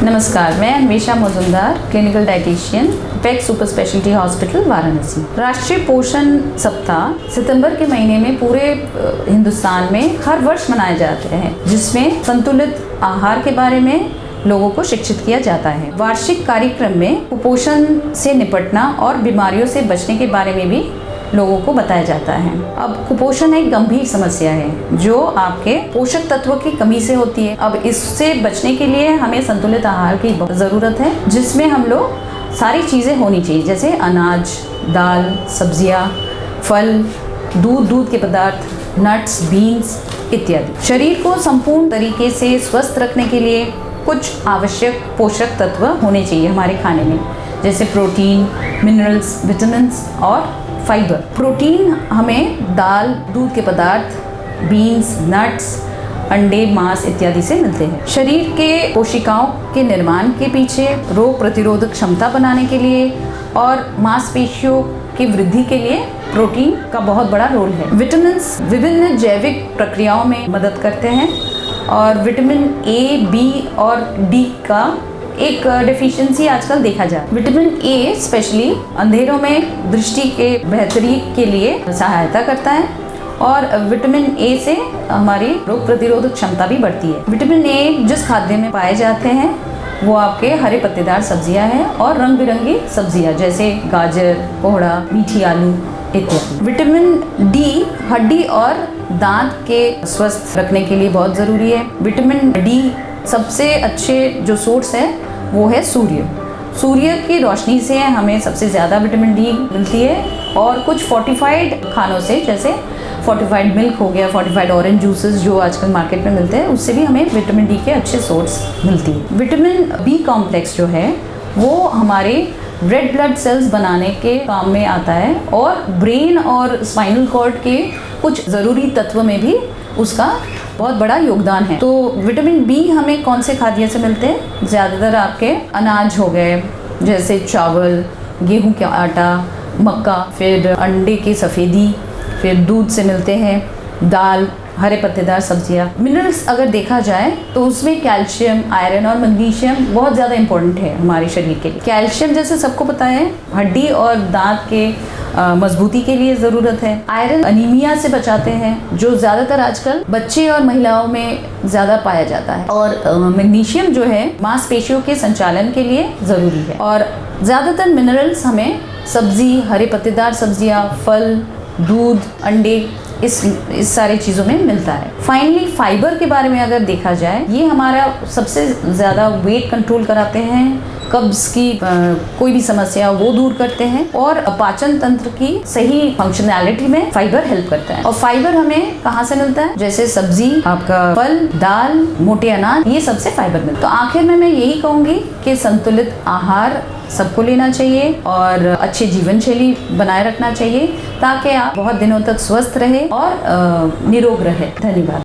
नमस्कार, मैं Anvesha Majumdar, clinical dietitian, Pex super speciality hospital Varanasi. राष्ट्रीय पोषण सप्ताह सितंबर के महीने में पूरे हिंदुस्तान में हर वर्ष मनाए जाते हैं, जिसमें संतुलित आहार के बारे में लोगों को शिक्षित किया जाता है। वार्षिक कार्यक्रम में कुपोषण से निपटना और बीमारियों से बचने के बारे में भी लोगों को बताया जाता है। अब कुपोषण एक गंभीर समस्या है जो आपके पोषक तत्वों की कमी से होती है। अब इससे बचने के लिए हमें संतुलित आहार की ज़रूरत है, जिसमें हम लोग सारी चीज़ें होनी चाहिए, जैसे अनाज, दाल, सब्जियां, फल, दूध के पदार्थ, नट्स, बीन्स इत्यादि। शरीर को संपूर्ण तरीके से स्वस्थ रखने के लिए कुछ आवश्यक पोषक तत्व होने चाहिए हमारे खाने में, जैसे प्रोटीन, मिनरल्स, विटामिन्स और फाइबर। प्रोटीन हमें दाल, दूध के पदार्थ, बीन्स, नट्स, अंडे, मांस इत्यादि से मिलते हैं। शरीर के कोशिकाओं के निर्माण के पीछे रोग प्रतिरोधक क्षमता बनाने के लिए और मांसपेशियों की वृद्धि के लिए प्रोटीन का बहुत बड़ा रोल है। विटामिन्स विभिन्न जैविक प्रक्रियाओं में मदद करते हैं और विटामिन ए, बी और डी का एक डेफिशिएंसी आजकल देखा जाए। विटामिन ए स्पेशली अंधेरों में दृष्टि के बेहतरी के लिए सहायता करता है और विटामिन ए से हमारी रोग प्रतिरोधक क्षमता भी बढ़ती है। विटामिन ए जिस खाद्य में पाए जाते हैं वो आपके हरे पत्तेदार सब्जियां हैं और रंग बिरंगी सब्जियां, जैसे गाजर, कोहड़ा, मीठी आलू इत्यादि। विटामिन डी हड्डी और दांत के स्वस्थ रखने के लिए बहुत ज़रूरी है। विटामिन डी सबसे अच्छे जो सोर्स है वो है सूर्य की रोशनी से हमें सबसे ज़्यादा विटामिन डी मिलती है और कुछ फोर्टिफाइड खानों से, जैसे फोर्टिफाइड मिल्क हो गया, फोर्टिफाइड ऑरेंज जूसेस जो आजकल मार्केट में मिलते हैं, उससे भी हमें विटामिन डी के अच्छे सोर्स मिलती है। विटामिन बी कॉम्प्लेक्स जो है वो हमारे रेड ब्लड सेल्स बनाने के काम में आता है और ब्रेन और स्पाइनल कॉर्ड के कुछ ज़रूरी तत्व में भी उसका बहुत बड़ा योगदान है। तो विटामिन बी हमें कौन से खाद्य से मिलते हैं? ज़्यादातर आपके अनाज हो गए, जैसे चावल, गेहूं का आटा, मक्का, फिर अंडे की सफ़ेदी, फिर दूध से मिलते हैं, दाल, हरे पत्तेदार सब्जियां। मिनरल्स अगर देखा जाए तो उसमें कैल्शियम, आयरन और मैग्नीशियम बहुत ज़्यादा इंपॉर्टेंट है हमारे शरीर के लिए। कैल्शियम जैसे सबको पता है हड्डी और दांत के मजबूती के लिए ज़रूरत है। आयरन अनीमिया से बचाते हैं, जो ज़्यादातर आजकल बच्चे और महिलाओं में ज़्यादा पाया जाता है। और मैग्नीशियम जो है मांसपेशियों के संचालन के लिए ज़रूरी है। और ज़्यादातर मिनरल्स हमें सब्जी, हरे पत्तेदार सब्जियां, फल, दूध, अंडे इस सारी चीज़ों में मिलता है। फाइनली फाइबर के बारे में अगर देखा जाए, ये हमारा सबसे ज़्यादा वेट कंट्रोल कराते हैं, कब्ज़ की कोई भी समस्या वो दूर करते हैं और पाचन तंत्र की सही फंक्शनैलिटी में फाइबर हेल्प करता है। और फाइबर हमें कहाँ से मिलता है? जैसे सब्जी, आपका फल, दाल, मोटे अनाज, ये सबसे फाइबर मिलता है। तो आखिर में मैं यही कहूँगी कि संतुलित आहार सबको लेना चाहिए और अच्छी जीवन शैली बनाए रखना चाहिए, ताकि आप बहुत दिनों तक स्वस्थ रहे और निरोग रहे। धन्यवाद।